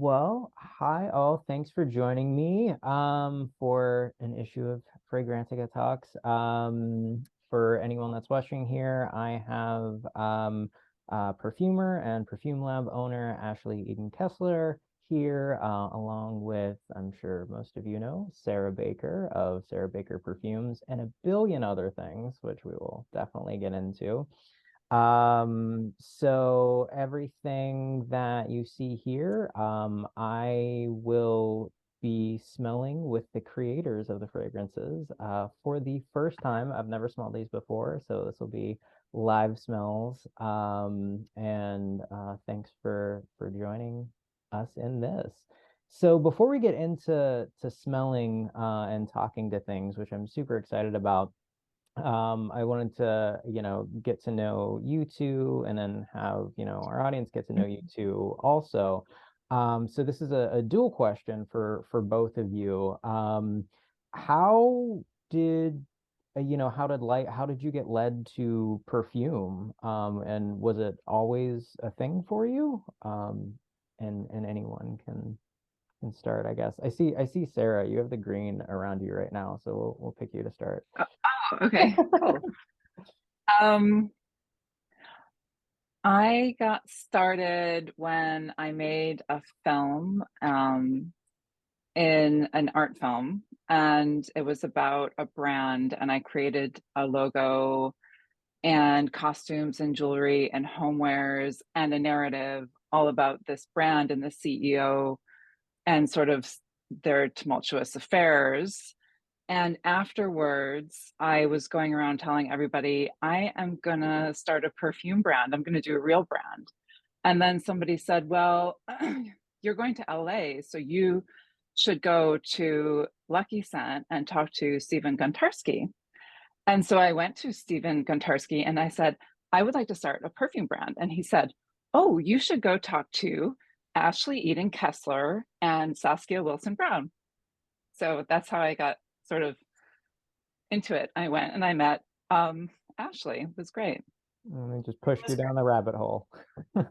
Well, hi all. Thanks for joining me for an issue of Fragrantica Talks. For anyone that's watching here, I have perfumer and perfume lab owner Ashley Eden Kessler here, along with, I'm sure most of you know, Sarah Baker of Sarah Baker Perfumes and a billion other things, which we will definitely get into. So everything that you see here, I will be smelling with the creators of the fragrances for the first time. I've never smelled these before, so this will be live smells. And thanks for joining us in this. So before we get into smelling and talking to things, which I'm super excited about, I wanted to, get to know you two and then have, our audience get to know you two also. So this is a dual question for both of you. How did how did you get led to perfume? And was it always a thing for you? And anyone can start, I guess. I see Sarah, you have the green around you right now, so we'll pick you to start. Okay, cool. Um, I got started when I made a film, in an art film, and it was about a brand, and I created a logo and costumes and jewelry and homewares and a narrative all about this brand and the CEO and sort of their tumultuous affairs. And afterwards, I was going around telling everybody, I am going to start a perfume brand. I'm going to do a real brand. And then somebody said, well, you're going to LA, so you should go to Lucky Scent and talk to Stephen Guntarski. And so I went to Stephen Guntarski and I said, I would like to start a perfume brand. And he said, oh, you should go talk to Ashley Eden Kessler and Saskia Wilson Brown. So that's how I got sort of into it. I went and I met Ashley. It was great. And they just pushed you down the rabbit hole.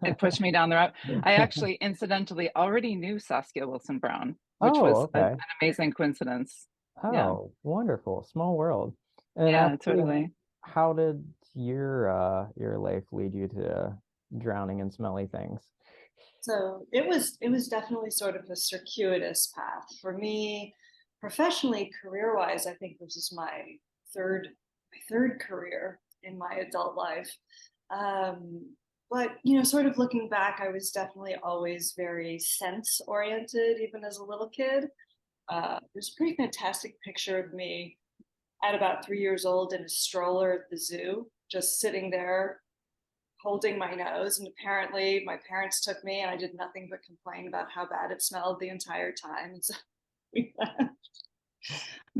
It pushed me down the road. I actually incidentally already knew Saskia Wilson Brown, which Oh, was an okay. amazing coincidence. Yeah, Oh, wonderful. Small world. And yeah, actually, totally. how did your life lead you to drowning in smelly things? So it was definitely sort of a circuitous path for me, professionally, career wise. I think this is my third career in my adult life. But sort of looking back, I was definitely always very sense oriented, even as a little kid. There's a pretty fantastic picture of me at about 3 years old in a stroller at the zoo, just sitting there holding my nose. And apparently, my parents took me, and I did nothing but complain about how bad it smelled the entire time. And so we left.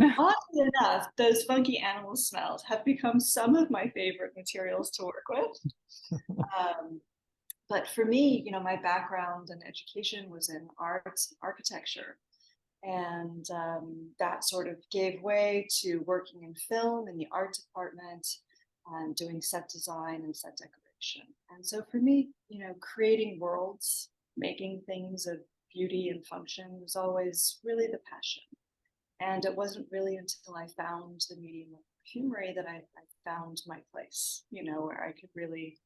Oddly enough, those funky animal smells have become some of my favorite materials to work with. Um, but for me, my background and education was in arts, architecture. And that sort of gave way to working in film in the art department and doing set design and set decoration. And so for me, creating worlds, making things of beauty and function was always really the passion. And it wasn't really until I found the medium of perfumery that I found my place, where I could really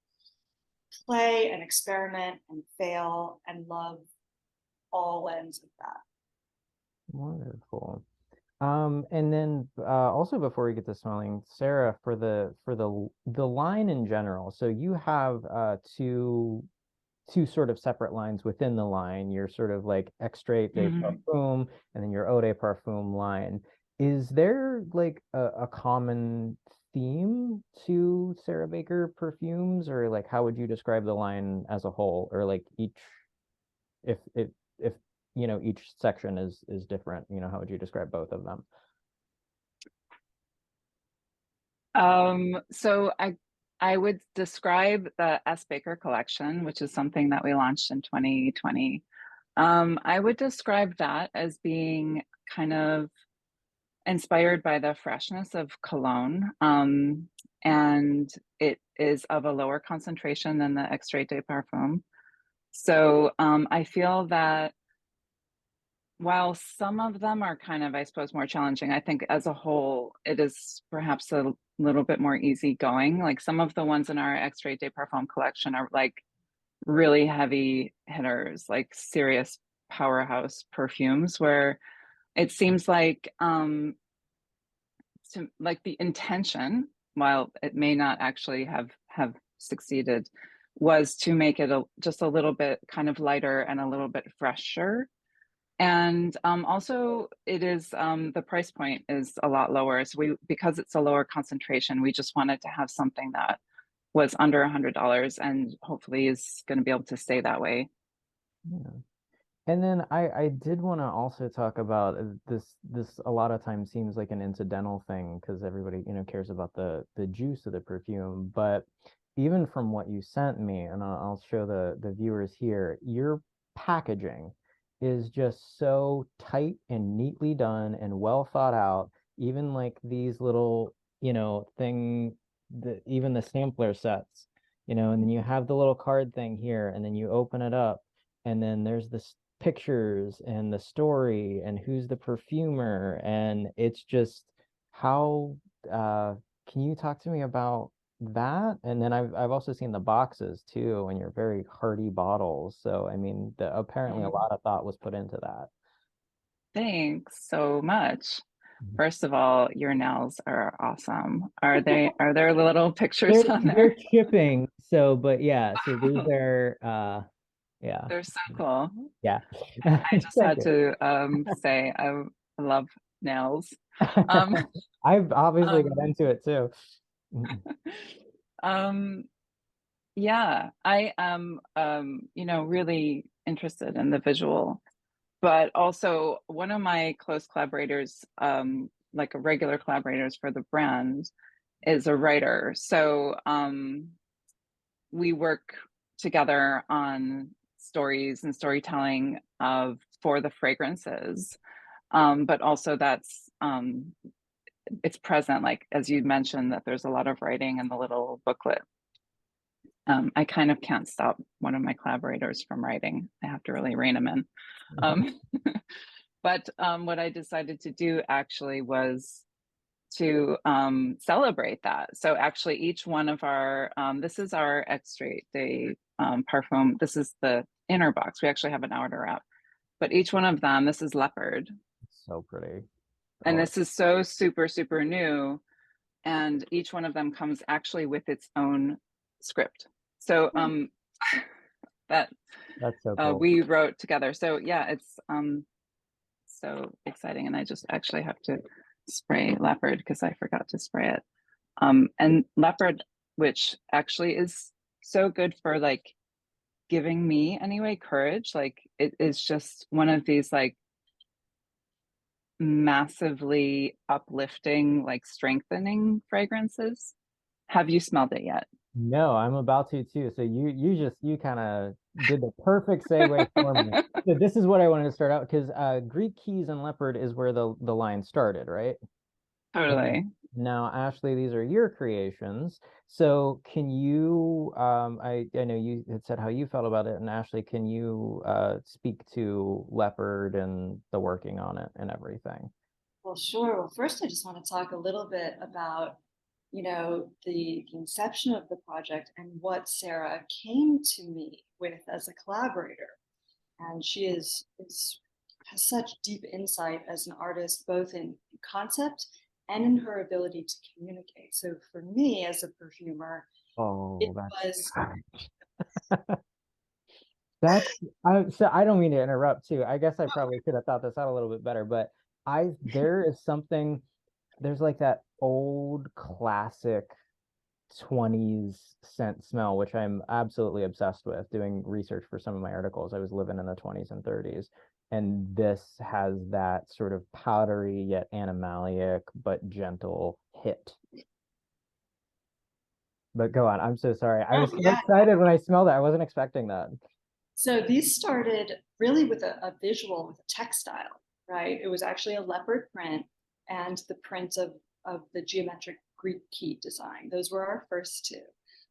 play and experiment and fail and love all ends of that. Wonderful. And then also before we get to smelling, Sarah, for the line in general, so you have two sort of separate lines within the line. You're sort of like Extrait de Mhm. Parfum and then your Eau de Parfum line. Is there like a common theme to Sarah Baker perfumes, or like how would you describe the line as a whole, or like each if each section is different, how would you describe both of them? So I would describe the S. Baker collection, which is something that we launched in 2020. I would describe that as being kind of inspired by the freshness of cologne. And it is of a lower concentration than the Extrait de Parfum. So I feel that while some of them are kind of, I suppose, more challenging, I think as a whole, it is perhaps a little bit more easygoing. Like some of the ones in our Extrait de Parfum collection are like really heavy hitters, like serious powerhouse perfumes, where it seems like like the intention, while it may not actually have succeeded, was to make it just a little bit kind of lighter and a little bit fresher. And also it is the price point is a lot lower. So because it's a lower concentration, we just wanted to have something that was under $100 and hopefully is going to be able to stay that way. Yeah. And then I did want to also talk about this a lot of times seems like an incidental thing because everybody, cares about the juice of the perfume, but even from what you sent me, and I'll show the viewers here, your packaging is just so tight and neatly done and well thought out. Even like these little, even the sampler sets, and then you have the little card thing here, and then you open it up, and then there's this pictures and the story and who's the perfumer, and it's just how can you talk to me about that? And then I've also seen the boxes too, and your very hearty bottles. So I mean, apparently a Mm. lot of thought was put into that. Thanks so much. First of all, your nails are awesome. Are there little pictures on They're there? chipping, so but yeah, so these are yeah. They're so cool. Yeah. I just Thank had you. to say I love nails. Um, I've obviously got um, into it too. um, yeah, I am really interested in the visual, but also one of my close collaborators, like a regular collaborators for the brand, is a writer. So we work together on stories and storytelling for the fragrances. But also it's present, like as you mentioned, that there's a lot of writing in the little booklet. I kind of can't stop one of my collaborators from writing. I have to really rein him in. Um, but what I decided to do actually was to celebrate that. So actually each one of our, this is our Extrait de Parfum. This is the inner box. We actually have an outer wrap, but each one of them, this is leopard. So pretty. And Oh, this is so super, super new. And each one of them comes actually with its own script. So that that's so cool. we wrote together. So yeah, it's so exciting. And I just actually have to spray leopard because I forgot to spray it. And leopard, which actually is so good for like giving me anyway courage. Like it is just one of these like massively uplifting, like strengthening fragrances. Have you smelled it yet? No, I'm about to too. So you kind of did the perfect segue for me. So this is what I wanted to start out because Greek Keys and Leopard is where the line started, right? And Totally. now, Ashley, these are your creations. So can you I know you had said how you felt about it, and Ashley, can you speak to Leopard and the working on it and everything? Well, sure. Well, first, I just want to talk a little bit about, the inception of the project and what Sarah came to me with as a collaborator. And she has such deep insight as an artist, both in concept and in her ability to communicate. So for me, as a perfumer, it Oh, that's was That's so I don't mean to interrupt too. I guess I probably could have thought this out a little bit better, but there is something there's like that old classic 20s scent smell, which I'm absolutely obsessed with. Doing research for some of my articles, I was living in the 20s and 30s, and this has that sort of powdery yet animalic but gentle hit. But go on. I'm so sorry. I oh was so yeah. excited when I smelled it. I wasn't expecting that. So these started really with a visual, with a textile, right? It was actually a leopard print and the print of the geometric Greek key design. Those were our first two.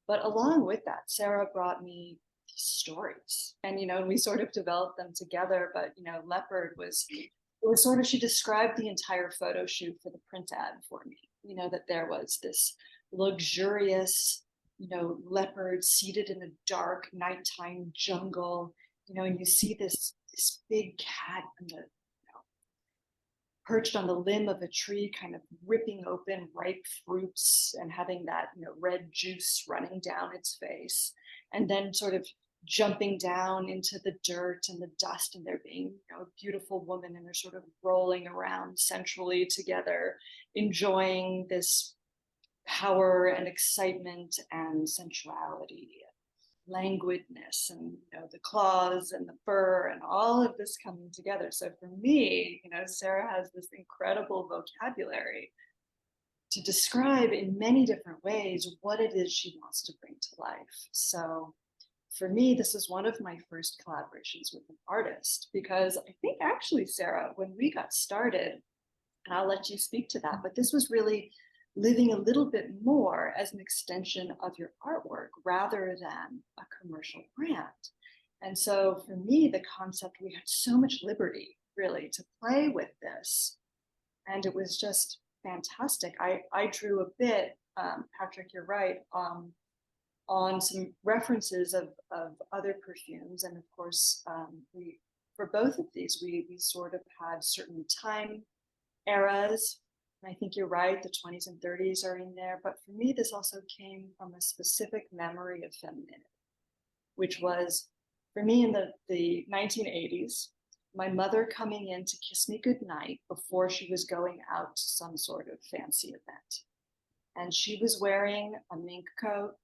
But along with that, Sarah brought me stories. And, and we sort of developed them together, but, leopard it was sort of, she described the entire photo shoot for the print ad for me, that there was this luxurious, leopard seated in a dark nighttime jungle, and you see this big cat and the perched on the limb of a tree, kind of ripping open ripe fruits and having that, red juice running down its face, and then sort of jumping down into the dirt and the dust, and there being, a beautiful woman, and they're sort of rolling around centrally together, enjoying this power and excitement and sensuality, languidness, and the claws and the fur and all of this coming together. So for me, Sarah has this incredible vocabulary to describe in many different ways what it is she wants to bring to life. So for me, this is one of my first collaborations with an artist, because I think actually, Sarah, when we got started, and I'll let you speak to that, but this was really living a little bit more as an extension of your artwork rather than a commercial brand. And so for me, the concept, we had so much liberty really to play with this. And it was just fantastic. I drew a bit, Patric, you're right, on some references of other perfumes. And of course, for both of these, we sort of had certain time eras. I think you're right, the 20s and 30s are in there. But for me, this also came from a specific memory of femininity, which was, for me, in the 1980s, my mother coming in to kiss me goodnight before she was going out to some sort of fancy event. And she was wearing a mink coat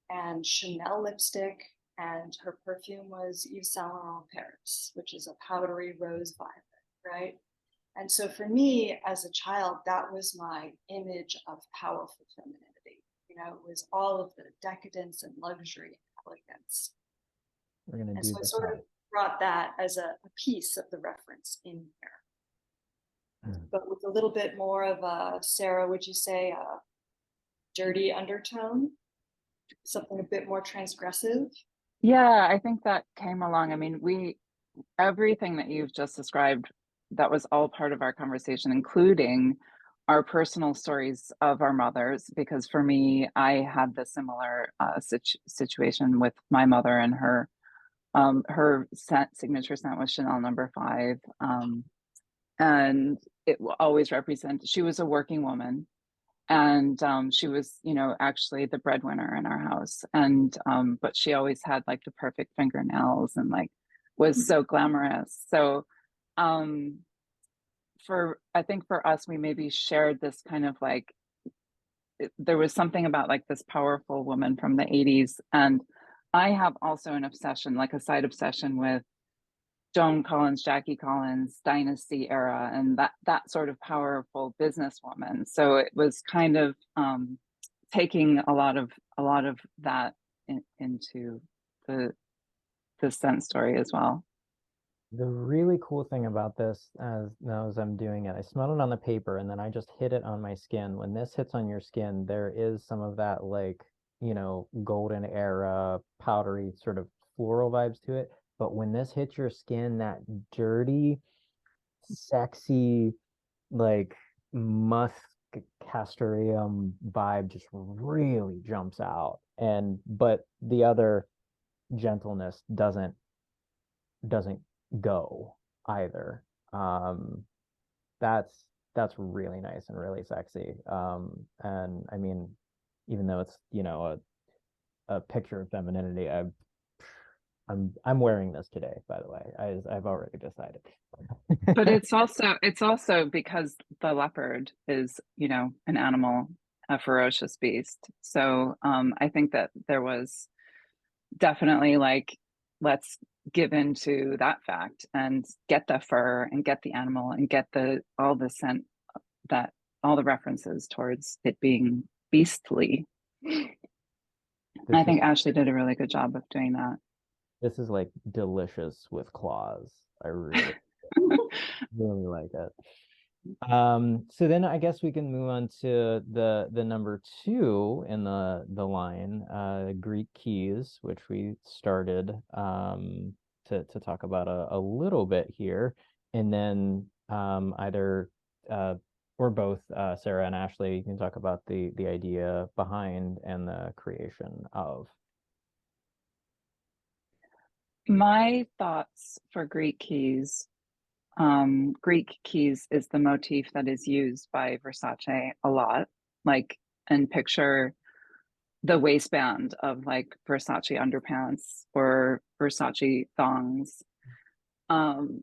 and Chanel lipstick, and her perfume was Yves Saint Laurent Paris, which is a powdery rose violet, right? And so for me, as a child, that was my image of powerful femininity. It was all of the decadence and luxury and elegance. We're gonna And do so I this. sort of brought that as a piece of the reference in here. But with a little bit more of a, Sarah, would you say, a dirty undertone? Something a bit more transgressive? Yeah, I think that came along. I mean, everything that you've just described, that was all part of our conversation, including our personal stories of our mothers. Because for me, I had the similar situation with my mother, and her signature scent was Chanel No. 5, and it will always represent. She was a working woman, and she was, actually the breadwinner in our house, and but she always had like the perfect fingernails and like was so glamorous. So I think for us, we maybe shared this kind of like, there was something about like this powerful woman from the 80s. And I have also an obsession, like a side obsession, with Joan Collins, Jackie Collins, Dynasty era, and that sort of powerful businesswoman. So it was kind of taking a lot of that into the scent story as well. The really cool thing about this, as I'm doing it, I smell it on the paper and then I just hit it on my skin. When this hits on your skin, there is some of that like, golden era, powdery sort of floral vibes to it. But when this hits your skin, that dirty, sexy, like musk castoreum vibe just really jumps out. But the other gentleness doesn't go either. That's really nice and really sexy. And I mean, even though it's a picture of femininity, I'm wearing this today, by the way. I've already decided. But it's also because the leopard is, an animal, a ferocious beast. So I think that there was definitely like, let's give into that fact and get the fur and get the animal and get all the scent, that all the references towards it being beastly. I think Ashley did a really good job of doing that. This is like delicious with claws. I really, really like it. So then I guess we can move on to the number two in the line, Greek keys, which we started to talk about a little bit here, and then either or both Sarah and Ashley, you can talk about the idea behind and the creation of. My thoughts for Greek keys is the motif that is used by Versace a lot. Like, and picture the waistband of like Versace underpants or Versace thongs. And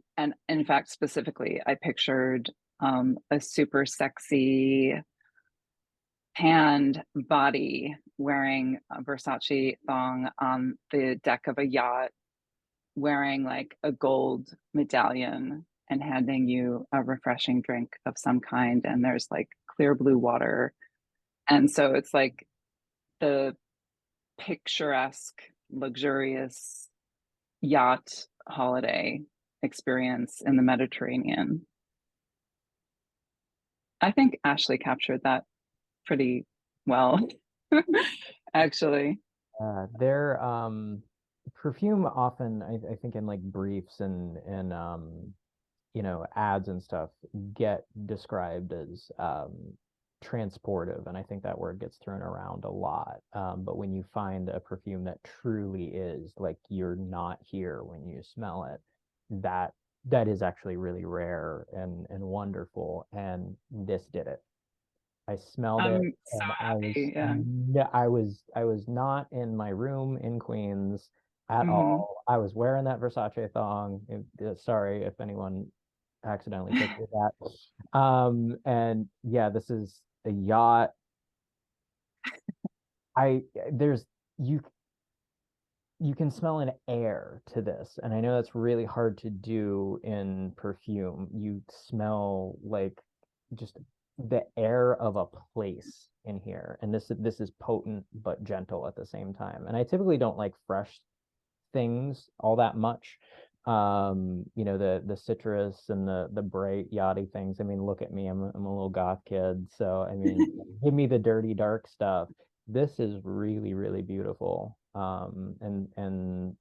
in fact, specifically, I pictured a super sexy tanned body wearing a Versace thong on the deck of a yacht, wearing like a gold medallion and handing you a refreshing drink of some kind. And there's like clear blue water. And so it's like the picturesque, luxurious yacht holiday experience in the Mediterranean. I think Ashley captured that pretty well, actually. Their perfume often, I think in like briefs and ads and stuff get described as transportive, and I think that word gets thrown around a lot. But when you find a perfume that truly is like you're not here when you smell it, that is actually really rare and wonderful. And this did it. I smelled it I'm so and happy. Yeah. I was not in my room in Queens at Hmm. all. I was wearing that Versace thong. Sorry if anyone accidentally pictured that. And yeah, this is a yacht. I there's you you can smell an air to this, and I know that's really hard to do in perfume. You smell like just the air of a place in here, and this is potent but gentle at the same time. And I typically don't like fresh things all that much. The citrus and the bright yachty things. I mean, look at me, I'm a little goth kid, so I mean, give me the dirty dark stuff. This is really, really beautiful. And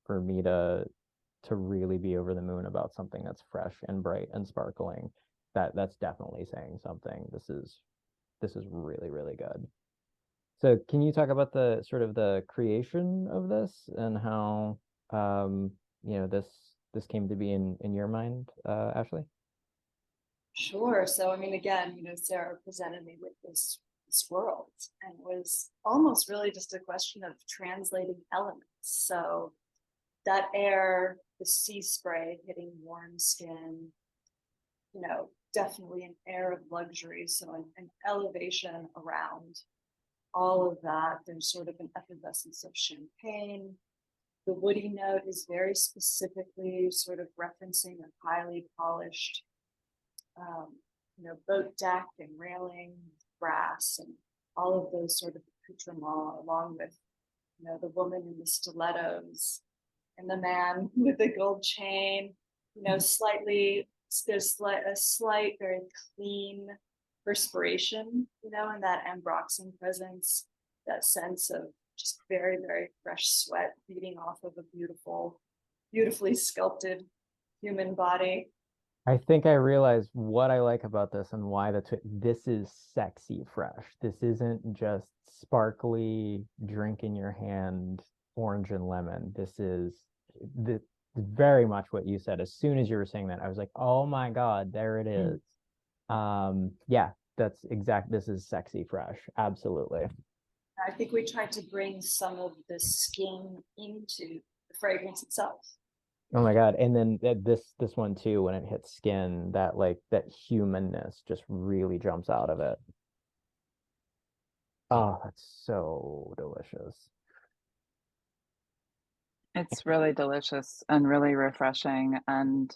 for me to really be over the moon about something that's fresh and bright and sparkling, that's definitely saying something. This is really, really good. So can you talk about the sort of the creation of this and how um this came to be in your mind, Ashley? Sure. So, I mean, again, Sarah presented me with this world, and it was almost really just a question of translating elements. So that air, the sea spray hitting warm skin, definitely an air of luxury. So an elevation around all of that. There's sort of an effervescence of champagne. The woody note is very specifically sort of referencing a highly polished, um, boat deck and railing, brass, and all of those sort of accoutrements, along with, the woman in the stilettos and the man with the gold chain. Slightly there's a slight, very clean perspiration, and that ambroxan presence, that sense of just very, very fresh sweat beating off of a beautifully sculpted human body. I think I realized what I like about this and why this is sexy fresh. This isn't just sparkly drink in your hand, orange and lemon. This is the very much what you said. As soon as you were saying that, I was like, oh my God, there it is. Yeah, this is sexy fresh. Absolutely. I think we tried to bring some of the skin into the fragrance itself. Oh my God. And then this one too, when it hits skin, that humanness just really jumps out of it. Oh, that's so delicious. It's really delicious and really refreshing. And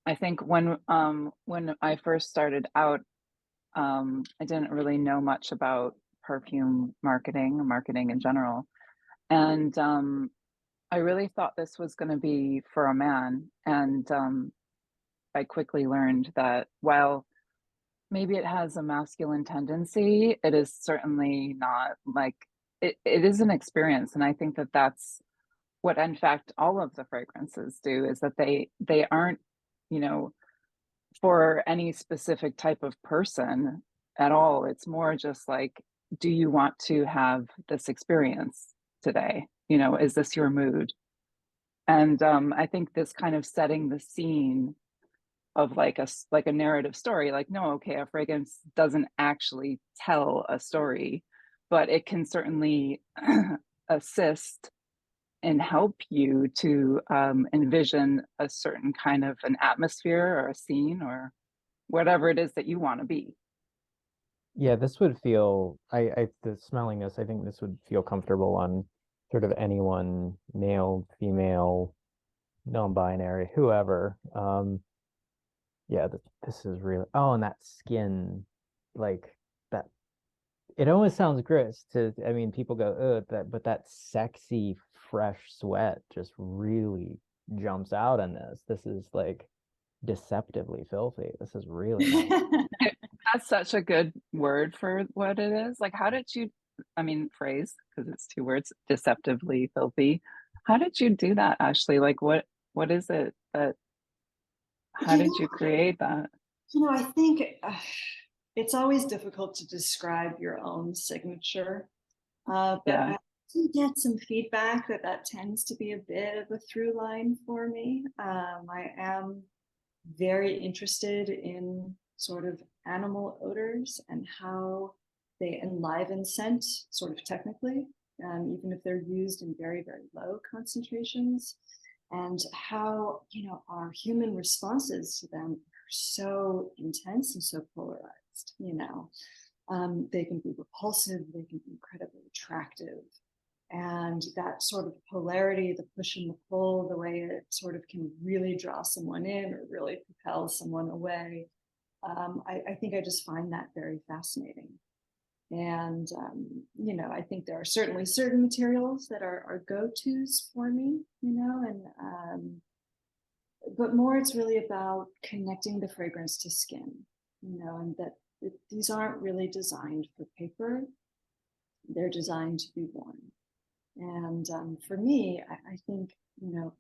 I think when I first started out, I didn't really know much about perfume marketing or marketing in general. And I really thought this was going to be for a man. And I quickly learned that while maybe it has a masculine tendency, it is certainly not like it is an experience. And I think that that's what, in fact, all of the fragrances do, is that they aren't, you know, for any specific type of person at all. It's more just like, do you want to have this experience today? You know, is this your mood? And I think this kind of setting the scene of like a narrative story, like, no, okay, a fragrance doesn't actually tell a story, but it can certainly assist and help you to envision a certain kind of an atmosphere or a scene or whatever it is that you want to be. Yeah, this would feel, the smelling this, I think this would feel comfortable on sort of anyone, male, female, non-binary, whoever. Yeah, this is really, oh, and that skin, like that, it almost sounds gross to, I mean, people go, oh, but that sexy, fresh sweat just really jumps out in this. This is like deceptively filthy. This is really nice. That's such a good word for what it is. Like, how did you, I mean, phrase, because it's two words, deceptively filthy. How did you do that, Ashley? Like, what is it that, how You did know, you create that? I think it's always difficult to describe your own signature, but Yeah. I do get some feedback that that tends to be a bit of a through line for me. I am very interested in sort of animal odors and how they enliven scent, sort of technically, even if they're used in very, very low concentrations, and how, our human responses to them are so intense and so polarized. They can be repulsive, they can be incredibly attractive. And that sort of polarity, the push and the pull, the way it sort of can really draw someone in or really propel someone away. I think I just find that very fascinating. And, I think there are certainly certain materials that are go-tos for me, but more it's really about connecting the fragrance to skin, and that these aren't really designed for paper. They're designed to be worn. And for me, I think,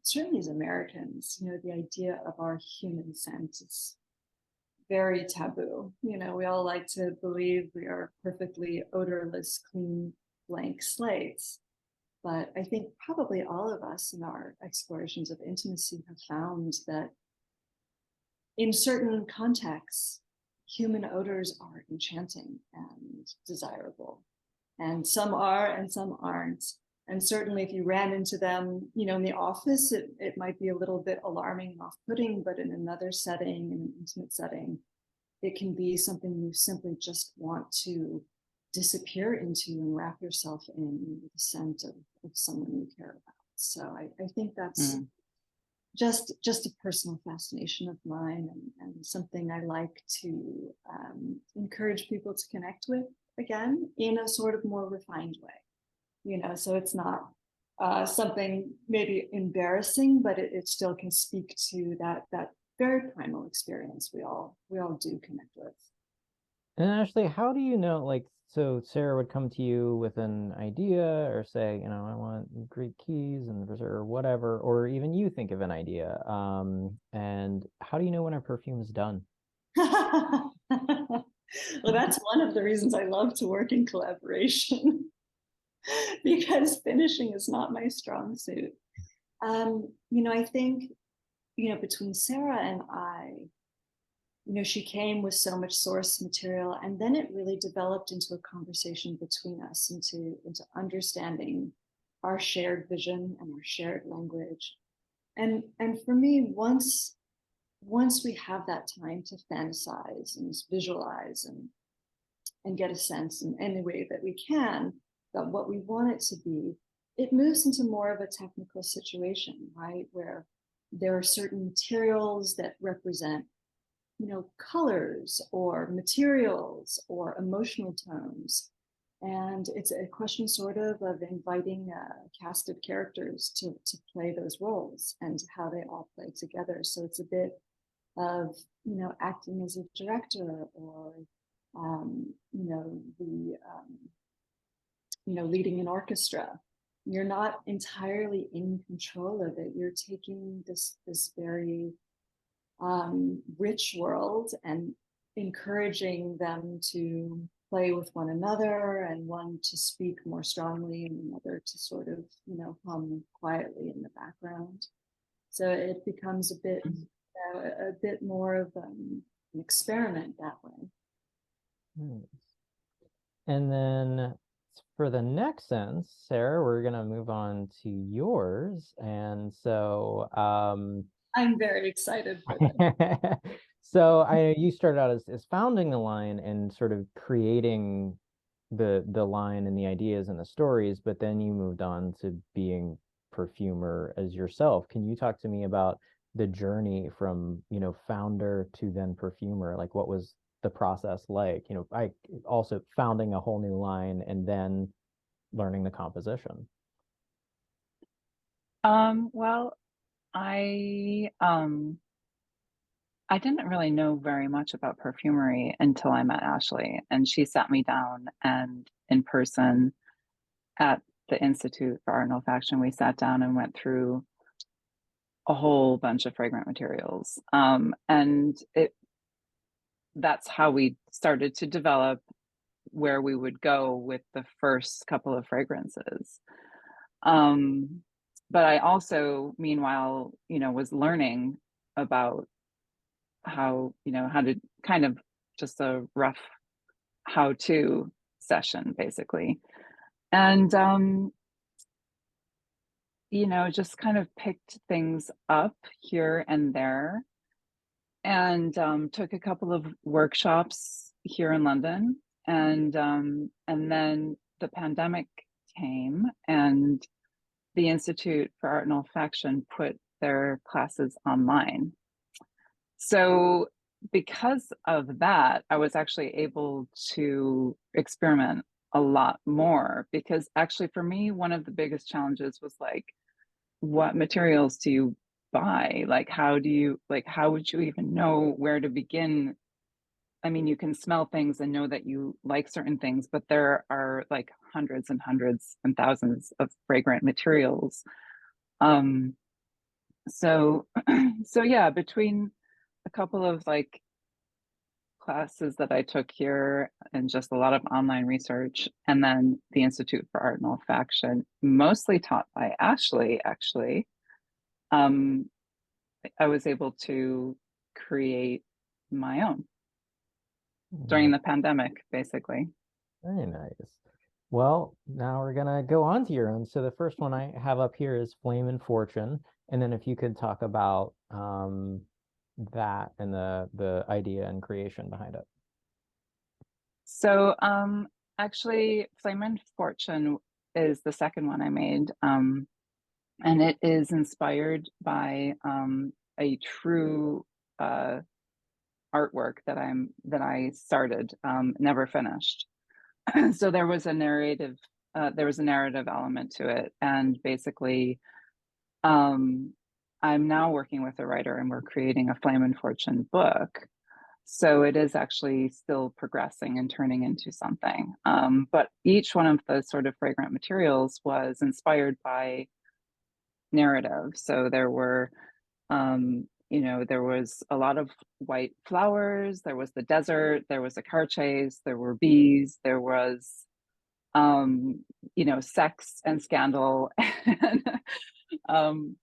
certainly as Americans, the idea of our human scent is very taboo. We all like to believe we are perfectly odorless, clean, blank slates. But I think probably all of us in our explorations of intimacy have found that in certain contexts, human odors are enchanting and desirable. And some are and some aren't. And certainly if you ran into them, in the office, it might be a little bit alarming and off-putting, but in another setting, in an intimate setting, it can be something you simply just want to disappear into and wrap yourself in the scent of someone you care about. So I think that's just a personal fascination of mine, and something I like to encourage people to connect with again in a sort of more refined way. So it's not something maybe embarrassing, but it still can speak to that very primal experience we all do connect with. And Ashley, how do you know, like, so Sarah would come to you with an idea or say, I want Greek keys and or whatever, or even you think of an idea. And how do you know when a perfume is done? Well, that's one of the reasons I love to work in collaboration because finishing is not my strong suit. I think, between Sarah and I, she came with so much source material, and then it really developed into a conversation between us, into understanding our shared vision and our shared language. And for me, once we have that time to fantasize and visualize and get a sense in any way that we can about what we want it to be, it moves into more of a technical situation, right? Where there are certain materials that represent, colors or materials or emotional tones. And it's a question sort of inviting a cast of characters to play those roles and how they all play together. So it's a bit of, acting as a director, or, leading an orchestra. You're not entirely in control of it. You're taking this very rich world and encouraging them to play with one another, and one to speak more strongly and another to sort of, hum quietly in the background. So it becomes a bit more of an experiment that way. Nice. And then for the next sense, Sarah, we're gonna move on to yours. And so I'm very excited for that. so I know you started out as founding the line and sort of creating the line and the ideas and the stories, but then you moved on to being perfumer as yourself. Can you talk to me about the journey from, founder to then perfumer? Like, what was the process like? I also founding a whole new line and then learning the composition. Well, I didn't really know very much about perfumery until I met Ashley, and she sat me down, and in person at the Institute for Art and Olfaction, we sat down and went through a whole bunch of fragrant materials. And that's how we started to develop where we would go with the first couple of fragrances. But I also, meanwhile, was learning about how to kind of just a rough how-to session, basically. And just kind of picked things up here and there, and took a couple of workshops here in London, and then the pandemic came, and the Institute for Art and Olfaction put their classes online. So because of that, I was actually able to experiment a lot more, because actually for me, one of the biggest challenges was like, what materials do you buy? Like, how would you even know where to begin? I mean, you can smell things and know that you like certain things, but there are like hundreds and hundreds and thousands of fragrant materials. So so yeah, between a couple of like classes that I took here and just a lot of online research, and then the Institute for Art and Olfaction, mostly taught by Ashley, actually, um, I was able to create my own during the pandemic, basically. Very nice. Well, now we're gonna go on to your own. So the first one I have up here is Flame and Fortune, and then if you could talk about that and the idea and creation behind it. So actually, Flame and Fortune is the second one I made, and it is inspired by a true artwork that I started, never finished. So there was a narrative element to it, and basically I'm now working with a writer, and we're creating a Flame and Fortune book. So it is actually still progressing and turning into something. But each one of the sort of fragrant materials was inspired by narrative. So there was a lot of white flowers, there was the desert, there was a car chase, there were bees, there was, sex and scandal. And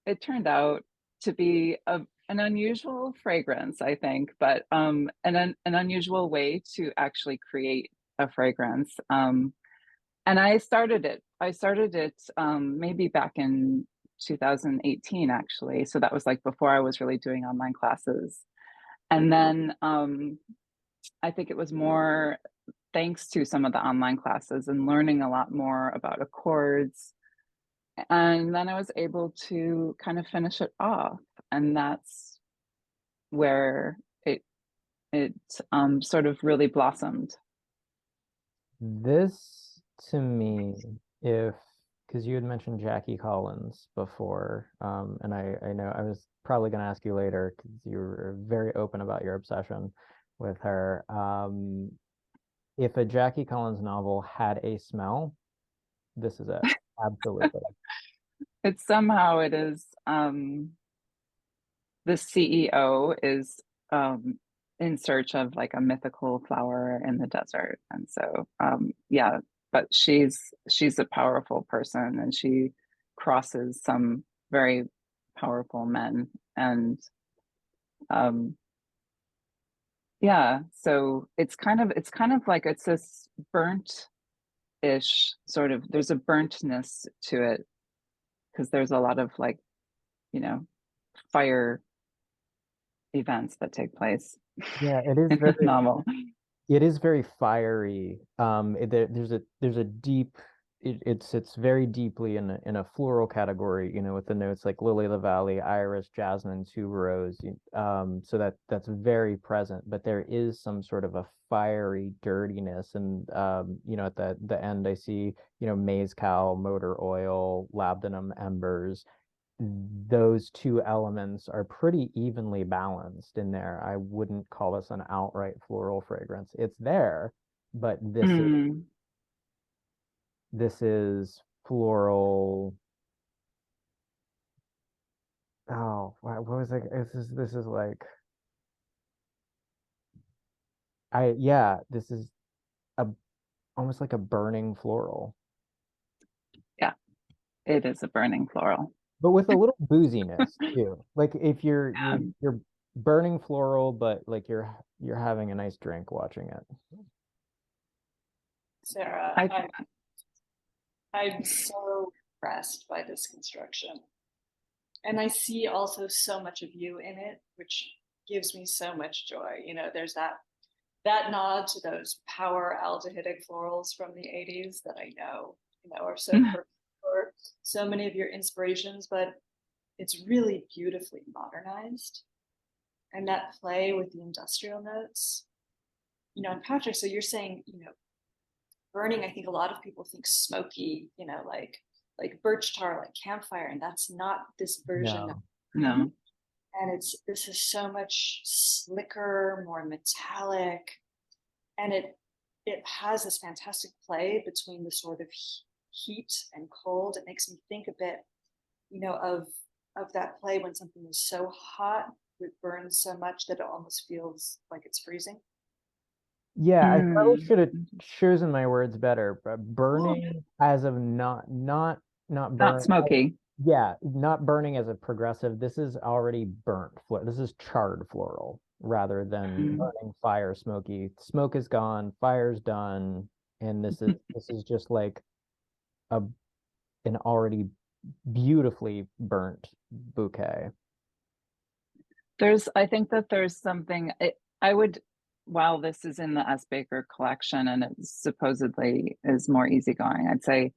it turned out to be an unusual fragrance, I think, but an unusual way to actually create a fragrance. And I started it maybe back in 2018, actually. So that was like before I was really doing online classes. And then I think it was more thanks to some of the online classes and learning a lot more about accords. And then I was able to kind of finish it off. And that's where it sort of really blossomed. This to me, if because you had mentioned Jackie Collins before, and I know I was probably going to ask you later because you were very open about your obsession with her. If a Jackie Collins novel had a smell, this is it. Absolutely. It's somehow it is the CEO is in search of like a mythical flower in the desert. And so yeah, but she's a powerful person and she crosses some very powerful men. And um yeah, so it's kind of like it's this burnt-ish sort of, there's a burntness to it because there's a lot of like, you know, fire events that take place Yeah, it is in the very novel. it is very fiery. There's a deep it sits very deeply in a floral category, you know, with the notes like lily of the valley, iris, jasmine, tuberose. So that's very present, but there is some sort of a fiery dirtiness, and you know, at the end I see, you know, maize-cow, motor oil, labdanum embers. Those two elements are pretty evenly balanced in there. I wouldn't call this an outright floral fragrance. It's there, but Mm. this is floral. Oh, what was it? This is like this is a almost like a burning floral, Yeah, it is a burning floral. but with a little booziness too. Like if Yeah. you're burning floral, but like you're having a nice drink watching it. Sarah, I I'm so impressed by this construction. And I see also so much of you in it, which gives me so much joy. You know, there's that nod to those power aldehydic florals from the 80s that I know, you know, are so perfect for so many of your inspirations, but it's really beautifully modernized. And that play with the industrial notes, you know, and Patrick, so you're saying, you know, burning, I think a lot of people think smoky, you know, like birch tar, like campfire, and that's not this version of No. burning. no. And this is so much slicker, more metallic, and it has this fantastic play between the sort of heat and cold. It makes me think a bit, you know, of that play when something is so hot, it burns so much that it almost feels like it's freezing. Yeah, I probably Mm. should have chosen my words better, but Oh, burning as of not Not burn. smoky. Yeah, not burning as a progressive. This is already burnt. This is charred floral rather than Mm. burning fire smoky. Smoke is gone, fire's done, and this is just like a an already beautifully burnt bouquet. I think that there's something, I would, while this is in the S. Baker collection and it supposedly is more easygoing, I'd say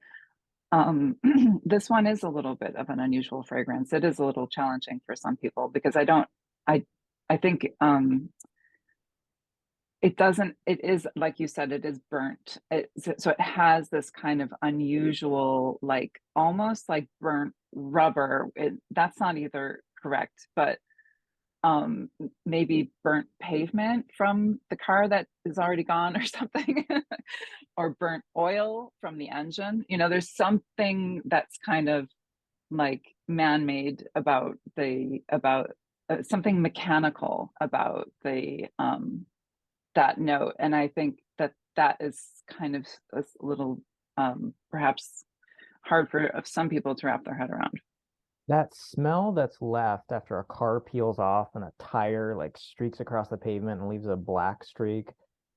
this one is a little bit of an unusual fragrance. It is a little challenging for some people because I, I think it doesn't, it is, like you said, it is burnt. So it has this kind of unusual, like almost like burnt rubber. That's not either correct, but maybe burnt pavement from the car that is already gone or something, or burnt oil from the engine. You know, there's something that's kind of like man-made about something mechanical about the that note. And I think that that is kind of a little perhaps hard for some people to wrap their head around. That smell that's left after a car peels off and a tire like streaks across the pavement and leaves a black streak,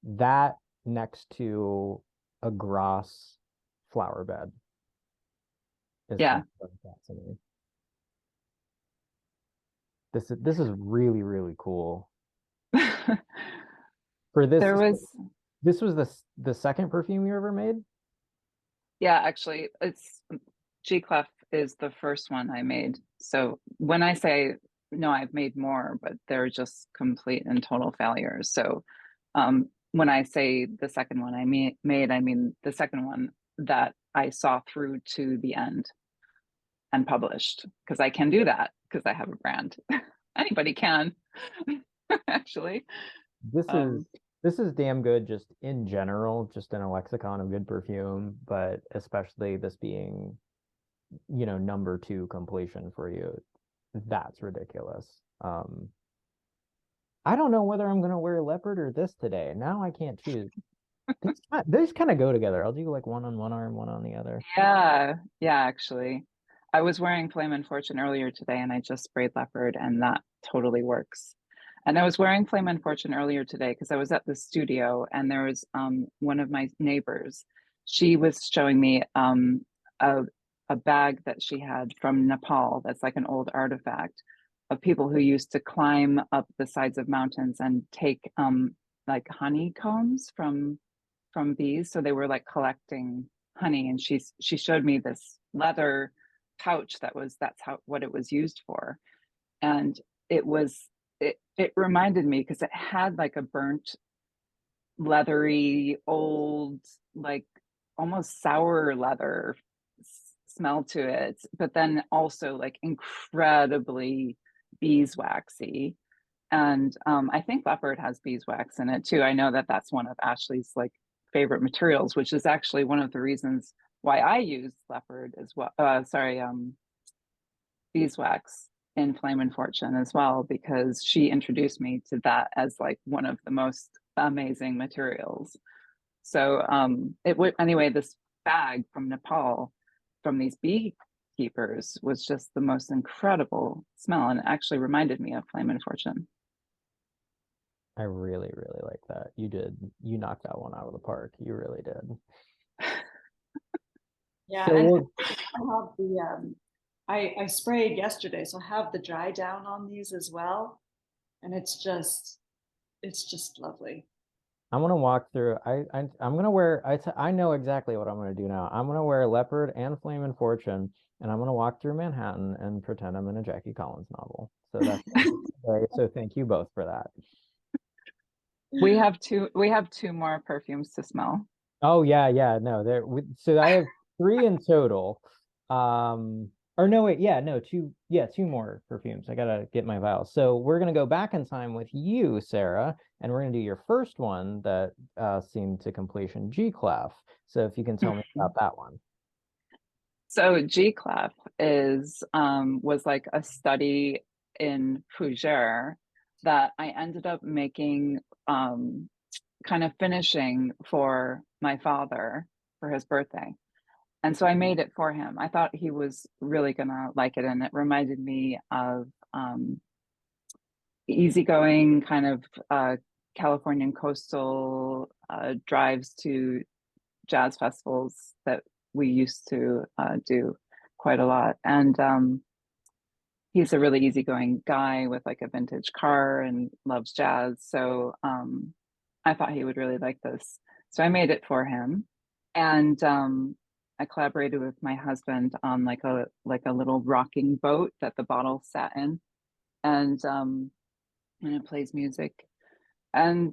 that next to a grass flower bed is Yeah. kind of fascinating. This is really, really cool. For this, There was, this was the second perfume you ever made? yeah, actually, it's G Clef is the first one I made. So when I say no, I've made more, but they're just complete and total failures. So when I say the second one I made, I mean the second one that I saw through to the end and published, because I can do that because I have a brand. Anybody can, actually. This is Um, this is damn good just in general, just in a lexicon of good perfume, but especially this being, number two completion for you. That's ridiculous. I don't know whether I'm gonna wear leopard or this today. Now I can't choose. These kind of go together. I'll do like one on one arm, one on the other. yeah, yeah, actually. I was wearing Flame and Fortune earlier today and I just sprayed leopard and that totally works. And I was wearing Flame and Fortune earlier today because I was at the studio and there was one of my neighbors. She was showing me a a bag that she had from Nepal that's like an old artifact of people who used to climb up the sides of mountains and take like honeycombs from bees. So they were like collecting honey, and she showed me this leather pouch that's how what it was used for, and it was it reminded me because it had like a burnt leathery old like almost sour leather smell to it, but then also like incredibly beeswaxy. And I think leopard has beeswax in it too. I know that that's one of Ashley's like favorite materials, which is actually one of the reasons why I use leopard as well. Sorry, beeswax in Flame and Fortune as well, because she introduced me to that as like one of the most amazing materials. So it would anyway. This bag from Nepal, from these beekeepers, was just the most incredible smell, and it actually reminded me of Flame and Fortune. I really, really like that. You knocked that one out of the park. You really did. Yeah, So and we'll, I have the I sprayed yesterday, so I have the dry down on these as well, and it's just lovely. I'm gonna walk through. I'm gonna wear. I know exactly what I'm gonna do now. I'm gonna wear leopard and flame and fortune, and I'm gonna walk through Manhattan and pretend I'm in a Jackie Collins novel. So that's right. So thank you both for that. We have two more perfumes to smell. Oh yeah, yeah. No, so I have three in total. Or no, wait, yeah, no, two, yeah, two more perfumes. I gotta get my vials. So we're gonna go back in time with you, Sarah, and we're gonna do your first one that seemed to completion, G Clef. So if you can tell me about that one. So G Clef is was like a study in fougere that I ended up making kind of finishing for my father for his birthday. And so I made it for him. I thought he was really gonna like it, and it reminded me of easygoing kind of Californian coastal drives to jazz festivals that we used to do quite a lot. And he's a really easygoing guy with like a vintage car and loves jazz. So I thought he would really like this. So I made it for him. And I collaborated with my husband on like a little rocking boat that the bottle sat in. And it plays music. And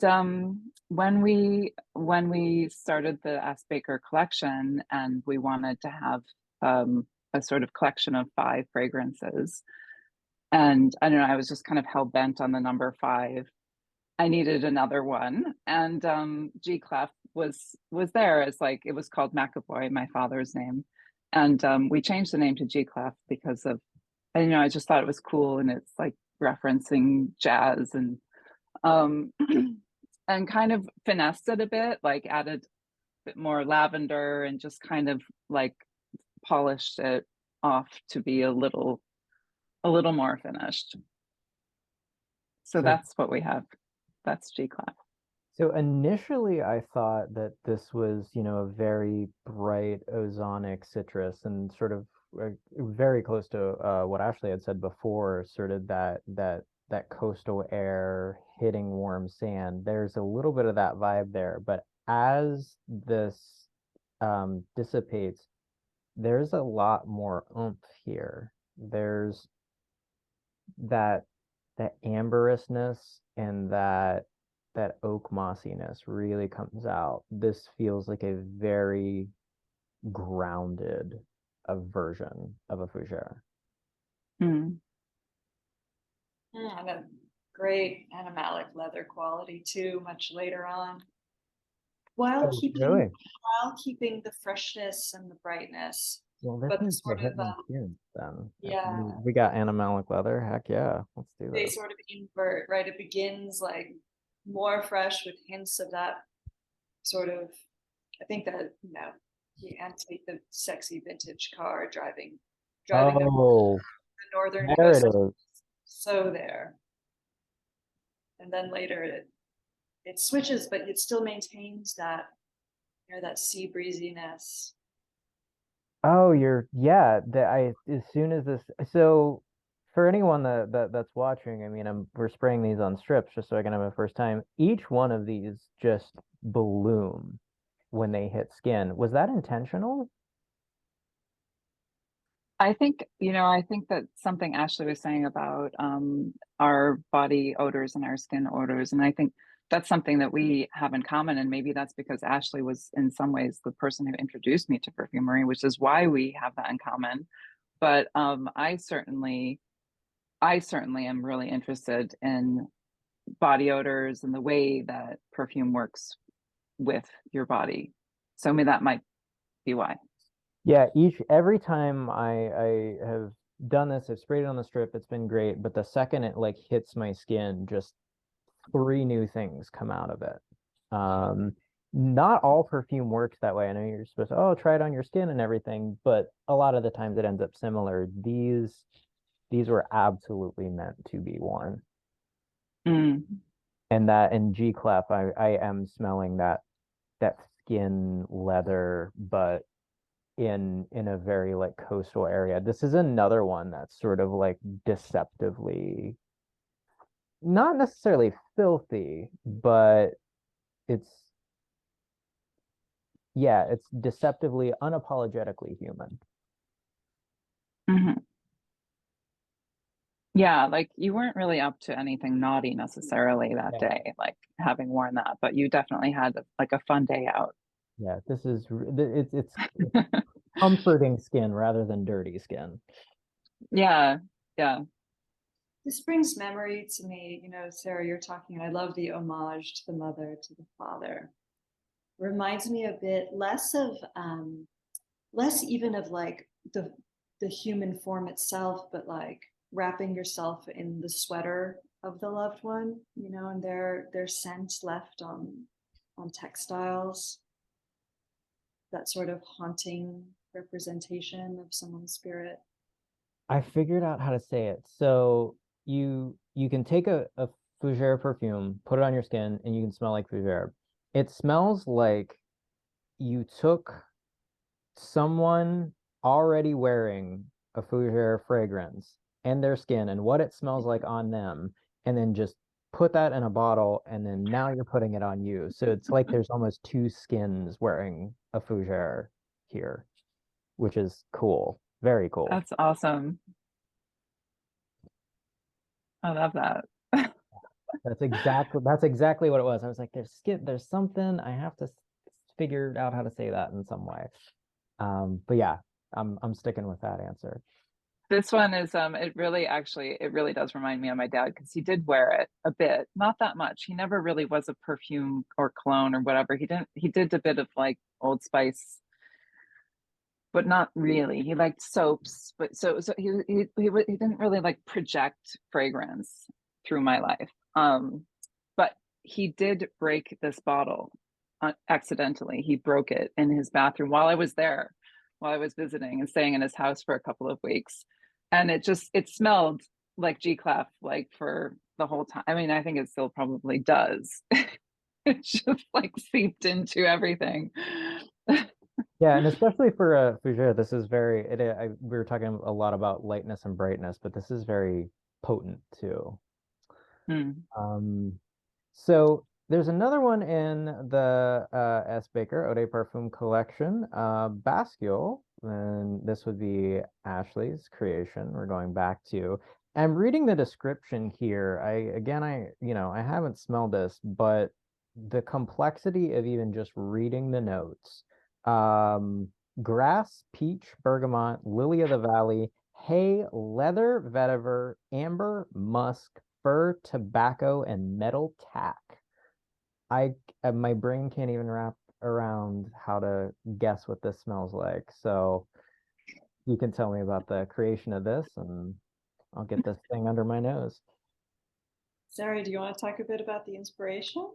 when we started the S. Baker collection, and we wanted to have a sort of collection of 5 fragrances, and I don't know, I was just kind of hell bent on the number 5. I needed another one, and G Clef was there as like it was called McAvoy, my father's name, and we changed the name to G Clef because of, I just thought it was cool, and it's like referencing jazz and um and kind of finessed it a bit, like added a bit more lavender and just kind of like polished it off to be a little more finished. So So that's what we have. That's G Clef. So initially, I thought that this was, a very bright ozonic citrus and sort of very close to what Ashley had said before, sort of that coastal air hitting warm sand. There's a little bit of that vibe there, but as this dissipates, there's a lot more oomph here. There's that that amberousness and that oak mossiness really comes out. This feels like a very grounded a version of a fougere. Mm. And a great animalic leather quality too, much later on. While Oh, keeping really? while keeping the freshness and the brightness, Well, this but the needs to sort hit of my skin then. If yeah, we got animalic leather, heck yeah, let's do they this. sort of invert, right? It begins like more fresh with hints of that sort of, I think that, the antique, the sexy vintage car driving up Oh, the northern there it coast. is. So there. And then later it switches, but it still maintains that, that sea breeziness. Oh, yeah, that I as soon as this so for anyone that's watching, I mean, we're spraying these on strips just so I can have a first time. Each one of these just bloom when they hit skin. Was that intentional? I think that something Ashley was saying about our body odors and our skin odors, and I think that's something that we have in common. And maybe that's because Ashley was in some ways the person who introduced me to perfumery, which is why we have that in common. But I certainly am really interested in body odors and the way that perfume works with your body. So maybe that might be why. Yeah, every time I have done this, I've sprayed it on the strip, it's been great, but the second it like hits my skin, just three new things come out of it. Um, Not all perfume works that way. I know you're supposed to, oh, try it on your skin and everything, but a lot of the times it ends up similar. These were absolutely meant to be worn. Mm, And that in G Clef, I am smelling that skin leather, but in a very like coastal area. This is another one that's sort of like deceptively, not necessarily filthy, but it's yeah, it's deceptively, unapologetically human. mhm. Yeah, like you weren't really up to anything naughty necessarily that Yeah. day, like having worn that, but you definitely had like a fun day out. Yeah, it's comforting skin rather than dirty skin. Yeah, yeah. This brings memory to me, Sarah, you're talking, and I love the homage to the mother, to the father. Reminds me a bit less even of like the human form itself, but like wrapping yourself in the sweater of the loved one, and their scent left on textiles, that sort of haunting representation of someone's spirit. I figured out how to say it. So you can take a fougere perfume, put it on your skin, and you can smell like fougere. It smells like you took someone already wearing a fougere fragrance and their skin and what it smells like on them, and then just put that in a bottle, and then now you're putting it on you. So it's like there's almost two skins wearing a fougere here, which is cool. Very cool. That's awesome. I love that. That's exactly what it was. I was like, there's something I have to figure out how to say that in some way. But yeah, I'm sticking with that answer. This one is it really does remind me of my dad because he did wear it a bit, not that much. He never really was a perfume or cologne or whatever. He did a bit of like Old Spice, but not really. He liked soaps, but he didn't really like project fragrance through my life. But he did break this bottle accidentally. He broke it in his bathroom while I was there, while I was visiting and staying in his house for a couple of weeks, and it smelled like G Clef like for the whole time. I mean, I think it still probably does. It just like seeped into everything. Yeah, and especially for fougere, this is we were talking a lot about lightness and brightness, but this is very potent too. Hmm. Um, so there's another one in the S. Baker Eau de Parfum collection, Bascule, and this would be Ashley's creation. We're going back to. I'm reading the description here. I haven't smelled this, but the complexity of even just reading the notes. grass, peach, bergamot, lily of the valley, hay, leather, vetiver, amber, musk, fir, tobacco, and metal tack. I my brain can't even wrap around how to guess what this smells like. So you can tell me about the creation of this, and I'll get this thing under my nose. Sarah, do you want to talk a bit about the inspiration?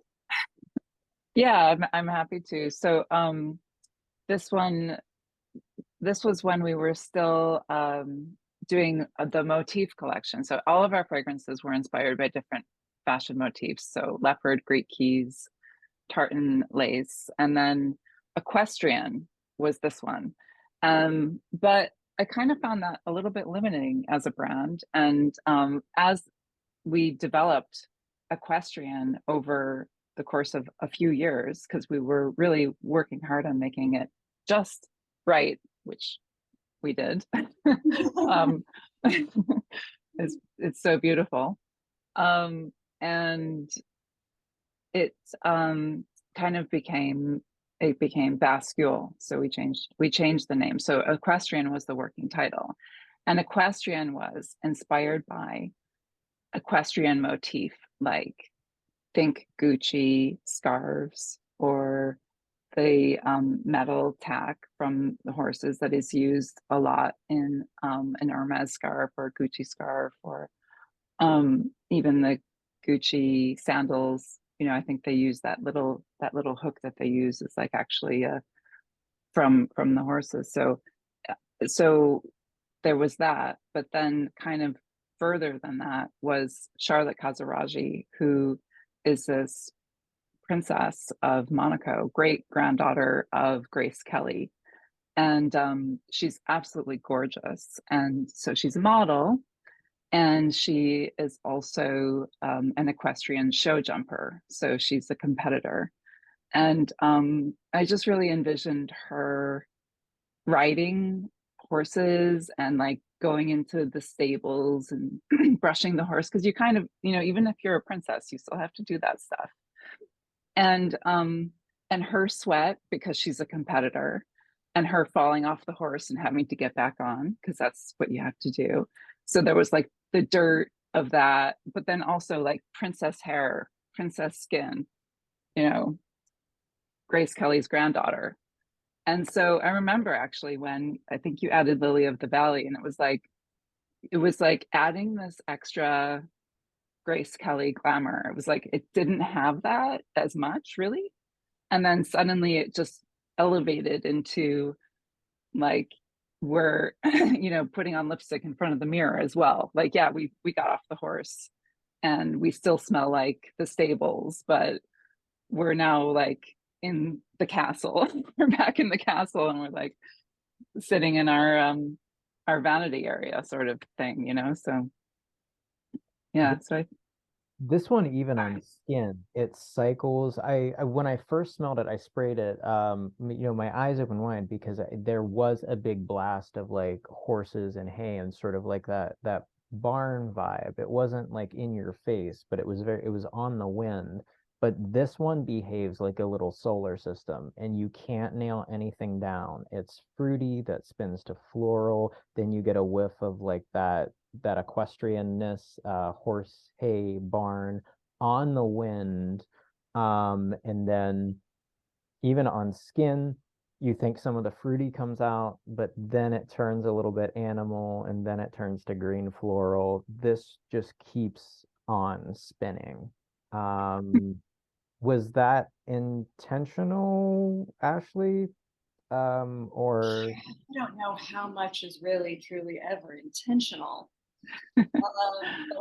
Yeah, I'm happy to. So this one, this was when we were still doing the motif collection. So all of our fragrances were inspired by different fashion motifs. So leopard, Greek keys, tartan lace, and then equestrian was this one. But I kind of found that a little bit limiting as a brand. And as we developed equestrian over the course of a few years, because we were really working hard on making it just right, which we did. um, it's so beautiful. And it kind of became Bascule. So we changed the name. So equestrian was the working title. And equestrian was inspired by equestrian motif, like think Gucci scarves or the metal tack from the horses that is used a lot in an Hermes scarf or a Gucci scarf, or even the Gucci sandals. You know, I think they use that little hook that they use is like actually from the horses. So there was that, but then kind of further than that was Charlotte Casaraghi, who is this princess of Monaco, great granddaughter of Grace Kelly. And she's absolutely gorgeous. And so she's a model, and she is also an equestrian show jumper. So she's a competitor. And I just really envisioned her riding horses and like going into the stables and brushing the horse, because you kind of, you know, even if you're a princess, you still have to do that stuff. And her sweat because she's a competitor, and her falling off the horse and having to get back on because that's what you have to do. So there was like the dirt of that, but then also like princess hair, princess skin, you know, Grace Kelly's granddaughter. And so I remember actually when I think you added Lily of the Valley, and it was like adding this extra Grace Kelly glamour. It was like it didn't have that as much really. And then suddenly it just elevated into like we're you know, putting on lipstick in front of the mirror as well. Like, yeah, we got off the horse and we still smell like the stables, but we're now like in the castle. We're back in the castle, and we're like sitting in our vanity area sort of thing, you know. So yeah, so This one, even on skin, it cycles. When I first smelled it, I sprayed it. My eyes open wide because there was a big blast of like horses and hay and sort of like that barn vibe. It wasn't like in your face, but it was on the wind. But this one behaves like a little solar system, and you can't nail anything down. It's fruity that spins to floral. Then you get a whiff of like that equestrianness, horse, hay, barn on the wind. And then even on skin, you think some of the fruity comes out, but then it turns a little bit animal and then it turns to green floral. This just keeps on spinning. Um, was that intentional, Ashley? Or I don't know how much is really truly ever intentional. But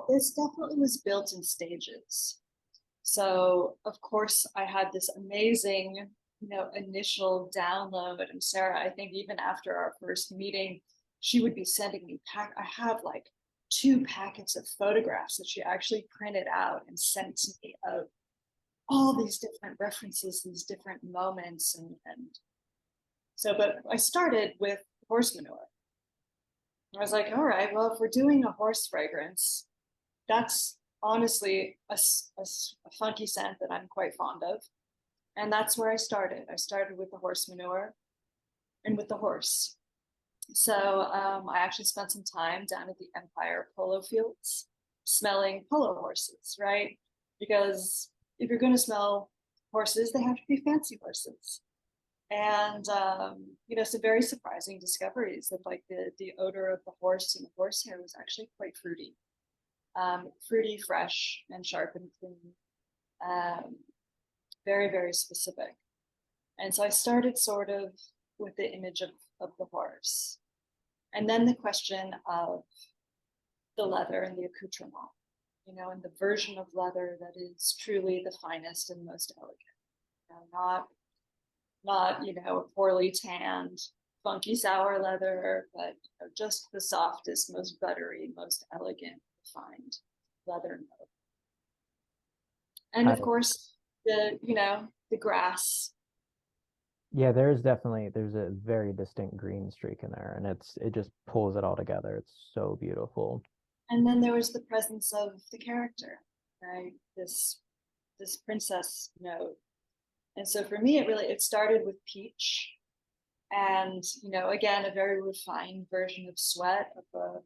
this definitely was built in stages. So of course I had this amazing, initial download. And Sarah, I think even after our first meeting, she would be sending me I have like 2 packets of photographs that she actually printed out and sent to me of all these different references, these different moments. And so, but I started with horse manure. I was like, all right, well, if we're doing a horse fragrance, that's honestly a funky scent that I'm quite fond of. And that's where I started. I started with the horse manure. and with the horse. So I actually spent some time down at the Empire Polo Fields smelling polo horses, right? Because if you're going to smell horses, they have to be fancy horses. And some very surprising discoveries that like the odor of the horse and the horsehair was actually quite fruity, fruity, fresh, and sharp and clean. Very, very specific. And so I started sort of with the image of the horse. And then the question of the leather and the accoutrement, and the version of leather that is truly the finest and most elegant. Not a poorly tanned, funky sour leather, but just the softest, most buttery, most elegant, refined leather note. And of course, the grass. Yeah, there's a very distinct green streak in there, and it just pulls it all together. It's so beautiful. And then there was the presence of the character, right? This princess note. And so for me, it started with peach, and again, a very refined version of sweat of a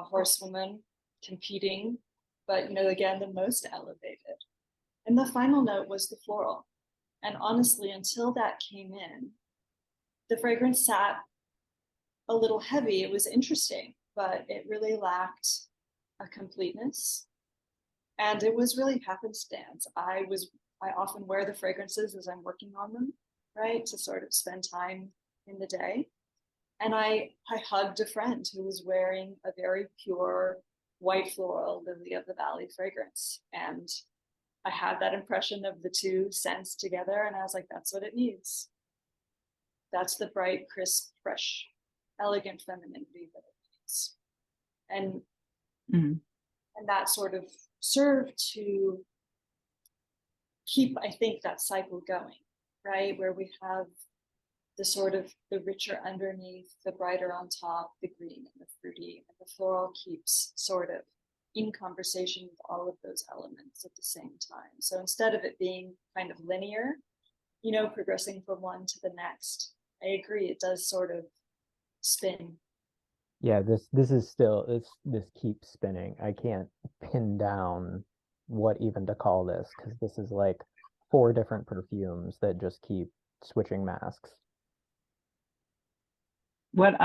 horsewoman competing, but again, the most elevated. And the final note was the floral. And honestly, until that came in, the fragrance sat a little heavy. It was interesting, but it really lacked a completeness. And it was really happenstance. I often wear the fragrances as I'm working on them, right? To sort of spend time in the day. And I hugged a friend who was wearing a very pure white floral lily of the valley fragrance. And I had that impression of the two scents together, and I was like, that's what it needs. That's the bright, crisp, fresh, elegant femininity that it needs. And and that sort of served to keep, I think, that cycle going, right? Where we have the sort of the richer underneath, the brighter on top, the green and the fruity, and the floral keeps sort of in conversation with all of those elements at the same time. So instead of it being kind of linear, progressing from one to the next, I agree, it does sort of spin. Yeah, this is still this keeps spinning. I can't pin down what even to call this, because this is like 4 different perfumes that just keep switching masks. What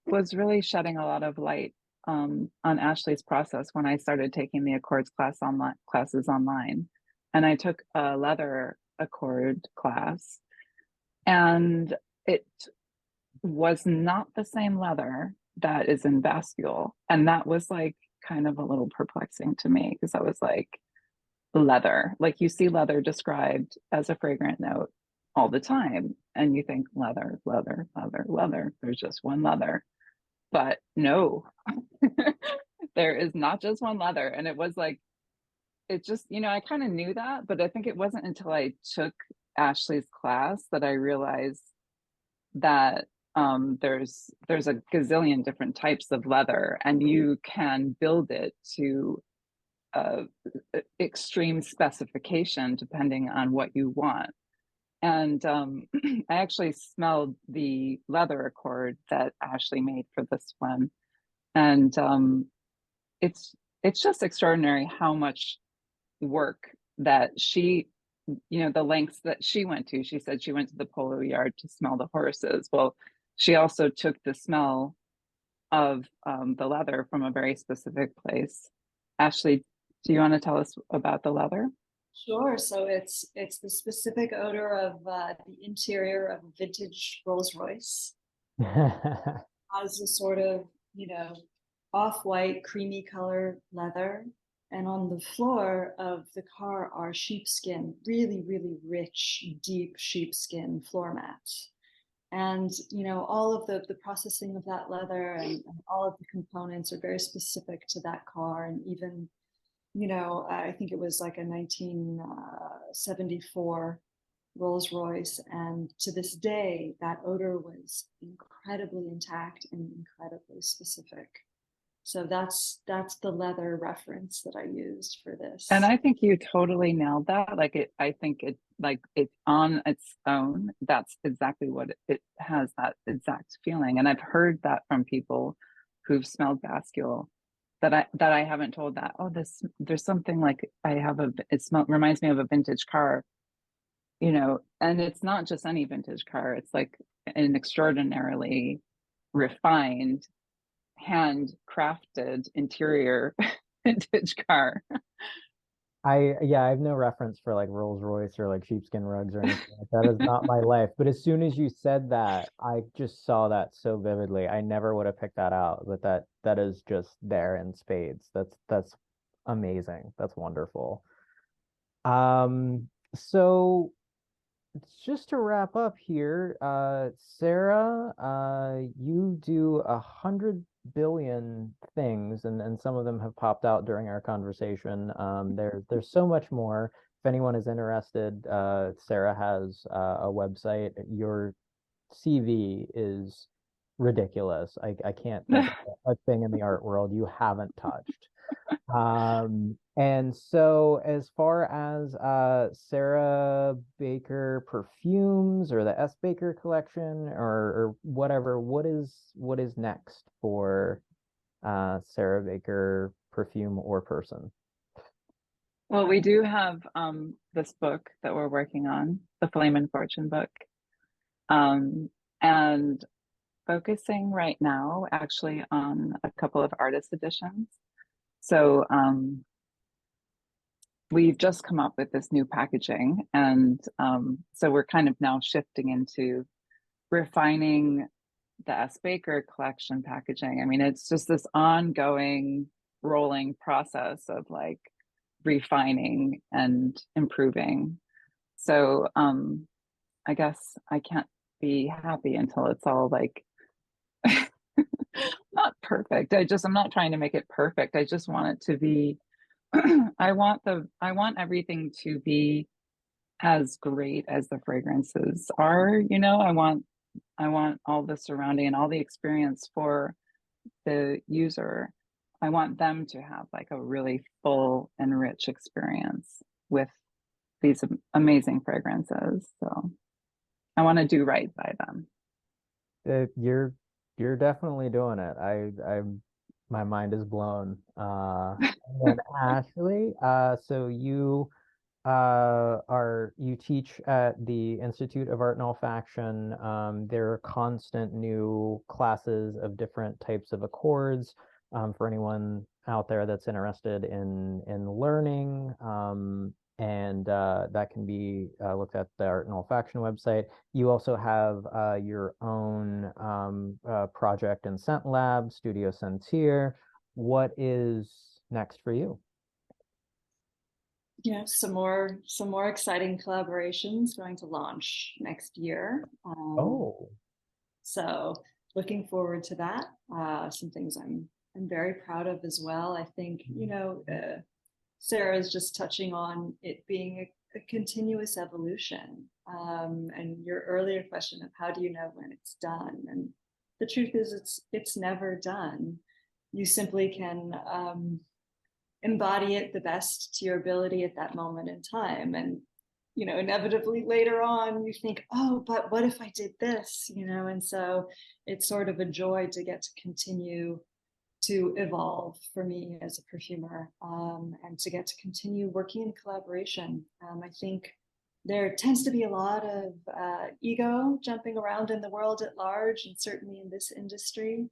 was really shedding a lot of light on Ashley's process when I started taking the Accords classes online, and I took a leather Accord class, and it was not the same leather that is in Bastille, and that was like kind of a little perplexing to me, because I was like, leather, like you see leather described as a fragrant note all the time, and you think leather, leather, leather, leather, there's just one leather. But no, there is not just one leather. And it was like, it just, I kind of knew that, but I think it wasn't until I took Ashley's class that I realized that there's a gazillion different types of leather, and you can build it to extreme specification depending on what you want. And I actually smelled the leather Accord that Ashley made for this one, and it's just extraordinary how much work that she, the lengths that she went to. She said she went to the polo yard to smell the horses. Well, she also took the smell of the leather from a very specific place. Ashley, do you want to tell us about the leather? Sure. So it's the specific odor of the interior of a vintage Rolls Royce. Has a sort of, off-white, creamy color leather. And on the floor of the car are sheepskin, really, really rich, deep sheepskin floor mats. And, all of the processing of that leather and all of the components are very specific to that car. And even, I think it was like a 1974 Rolls Royce. And to this day, that odor was incredibly intact and incredibly specific. So that's the leather reference that I used for And this. I think you totally nailed that. I think it on its own, that's exactly what it has, that exact feeling. And I've heard that from people who've smelled Bascule, that I haven't told that. Oh, there's something like it reminds me of a vintage car, and it's not just any vintage car. It's like an extraordinarily refined, handcrafted interior vintage car. I have no reference for like Rolls Royce or like sheepskin rugs or anything like that. Is not my life. But as soon as you said that, I just saw that so vividly. I never would have picked that out, but that is just there in spades. That's amazing. That's wonderful. So just to wrap up here, Sarah, you do 100 billion things, and some of them have popped out during our conversation. There's so much more. If anyone is interested, Sarah has a website. Your CV is ridiculous. I can't think of a thing in the art world you haven't touched. And so as far as Sarah Baker Perfumes or the S Baker collection or whatever, what is next for Sarah Baker Perfume or person? Well, we do have this book that we're working on, the Flame and Fortune book, and focusing right now actually on a couple of artist editions. So we've just come up with this new packaging, and so we're kind of now shifting into refining the S. Baker collection packaging. I mean, it's just this ongoing rolling process of like refining and improving. So I guess I can't be happy until it's all like not perfect. I'm not trying to make it perfect. I just want it to be I want everything to be as great as the fragrances are, I want all the surrounding and all the experience for the user. I want them to have like a really full and rich experience with these amazing fragrances. So I want to do right by them. You're definitely doing it. My mind is blown. And Ashley, so you teach at the Institute of Art and Olfaction. There are constant new classes of different types of accords for anyone out there that's interested in learning. And that can be looked at the Art and Olfaction website. You also have your own project and scent lab, Studio Sentier. What is next for you? Some more exciting collaborations going to launch next year. Oh. So looking forward to that. Some things I'm very proud of as well. I think Sarah is just touching on it being a continuous evolution. And your earlier question of how do you know when it's done? And the truth is, it's never done. You simply can embody it the best to your ability at that moment in time. And inevitably later on you think, oh, but what if I did this? And so it's sort of a joy to get to continue to evolve for me as a perfumer, and to get to continue working in collaboration. I think there tends to be a lot of ego jumping around in the world at large, and certainly in this industry.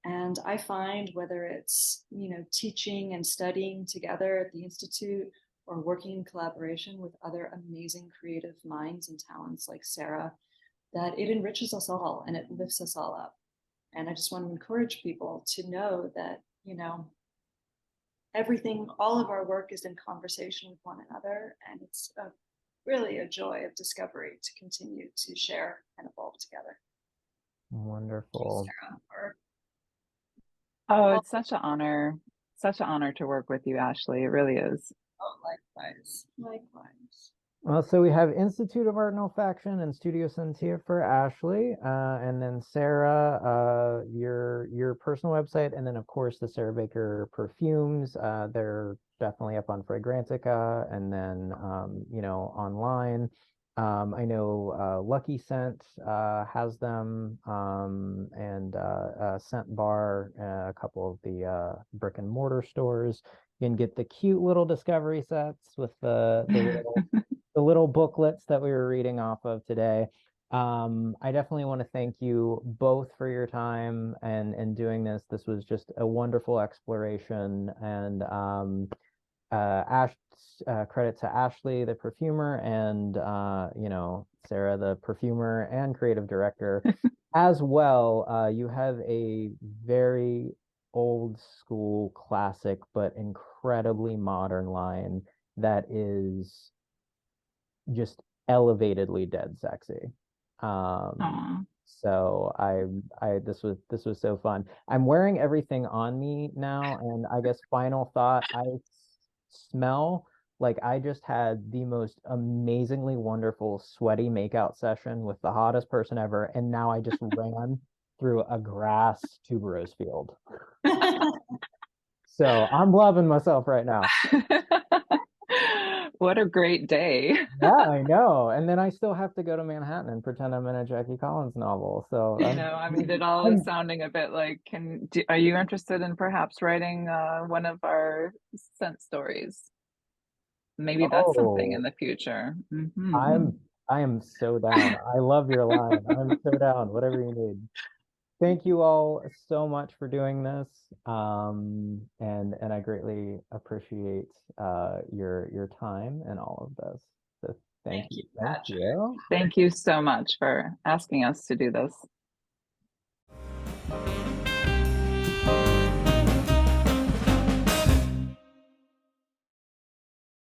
And I find whether it's teaching and studying together at the institute or working in collaboration with other amazing creative minds and talents like Sarah, that it enriches us all and it lifts us all up. And I just want to encourage people to know that, everything, all of our work is in conversation with one another. And it's really a joy of discovery to continue to share and evolve together. Thank you, Wonderful. Sarah, for Oh, all. it's such an honor to work with you, Ashley. It really is. Oh, likewise. Likewise. Well, so we have Institute of Art and Olfaction and Studio Sentia for Ashley, and then Sarah, your personal website, and then of course the Sarah Baker perfumes. They're definitely up on Fragrantica, and then online. I know Lucky Scent has them, and Scent Bar, a couple of the brick and mortar stores. You can get the cute little discovery sets with the little booklets that we were reading off of today. I definitely want to thank you both for your time and doing this. This was just a wonderful exploration, and Ash credit to Ashley, the perfumer, and Sarah, the perfumer and creative director, as well. You have a very old school classic, but incredibly modern line that is just elevatedly dead sexy. Um, Aw. so this was so fun. I'm wearing everything on me now, and I guess final thought, smell like I just had the most amazingly wonderful sweaty makeout session with the hottest person ever, and now I just ran through a grass tuberose field. So I'm loving myself right now. What a great day. Yeah, I know. And then I still have to go to Manhattan and pretend I'm in a Jackie Collins novel. So I know. I mean, it all is I'm sounding a bit like, are you interested in perhaps writing one of our scent stories? Maybe that's something in oh, the future. Hmm. I'm I am so down. I love your line. I'm so down. Whatever you need. Thank you all so much for doing this. And I greatly appreciate your time and all of this. So thank Thank you. you, Thank Patrick. you. Thank you so much for asking us to do this.